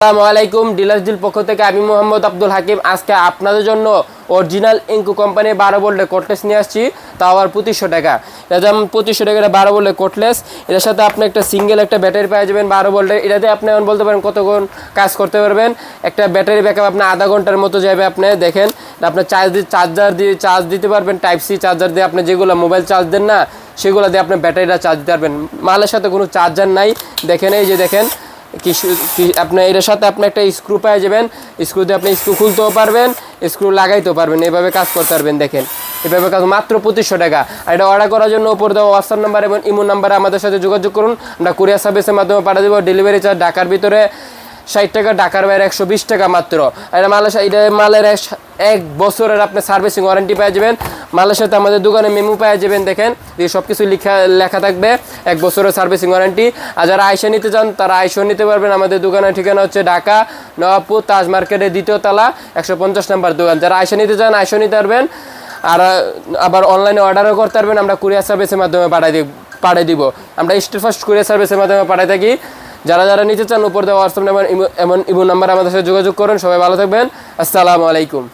আসসালামু আলাইকুম। Dealers deal পক্ষ থেকে আমি মোহাম্মদ আব্দুল হাকিম আজকে আপনাদের জন্য অরিজিনাল ইনকো কোম্পানির 12 ভোল্টের কোটলেস নিয়ে আসছি, তাও আবার 2500 টাকা। এটা যেমন 2500 টাকার 12 ভোল্টের কোটলেস, এটার সাথে আপনি একটা সিঙ্গেল একটা ব্যাটারি পেয়ে যাবেন 12 ভোল্টের। এটাতে আপনি এখন বলতে পারেন কতক্ষণ কাজ করতে পারবেন। একটা ব্যাটারি ব্যাকআপ আপনার আধা ঘন্টার মতো যাবে। আপনি দেখেন আপনার চার্জার দিয়ে চার্জ দিতে পারবেন, টাইপ সি চার্জার দিয়ে। আপনি যেগুলো মোবাইল চার্জ দেন না সেগুলো দিয়ে আপনি ব্যাটারিটা চার্জ দিতে পারবেন। মালের সাথে কোনো চার্জার নাই। দেখেন এই যে দেখেন আপনার এটার সাথে আপনি একটা স্ক্রু পেয়ে যাবেন। স্ক্রু দিয়ে আপনি স্ক্রু খুলতেও পারবেন, স্ক্রু লাগাইতেও পারবেন, এভাবে কাজ করতে পারবেন। দেখেন এভাবে কাজ মাত্র 2500 টাকা। আর এটা অর্ডার করার জন্য উপর দেওয়া হোয়াটসঅ্যাপ নাম্বার এবং ইমো নাম্বারে আমাদের সাথে যোগাযোগ করুন। আমরা কুরিয়ার সার্ভিসের মাধ্যমে পাঠিয়ে দেবো। ডেলিভারি চার্জ ঢাকার ভিতরে 60 টাকা, ঢাকার বাইরে 120 টাকা মাত্র। এটা মালের 1 বছরের আপনি সার্ভিসিং ওয়ারেন্টি পেয়ে যাবেন। মালের সাথে আমাদের দোকানে মেমো পেয়ে যাবেন। দেখেন এই সব কিছু লেখা থাকবে, 1 বছরের সার্ভিসিং ওয়ারেন্টি। আর যারা আইসা নিতে চান তারা আইসা নিতে পারবেন। আমাদের দোকানের ঠিকানা হচ্ছে ঢাকা নবাবপুর তাজ মার্কেটের 2য় তলা 150 নম্বর দোকান। যারা আইসা নিতে চান আইসা নিতে পারবেন। আর আবার অনলাইনে অর্ডারও করতে পারবেন। আমরা কুরিয়ার সার্ভিসের মাধ্যমে পাঠিয়ে দিব। আমরা স্টেট ফার্স্ট কুরিয়ার সার্ভিসের মাধ্যমে পাঠিয়ে থাকি। যারা নিতে চান উপর দেওয়া হোয়াটসঅ্যাপ নাম্বার ইমো নাম্বার আমাদের সাথে যোগাযোগ করুন। সবাই ভালো থাকবেন। আসসালামু আলাইকুম।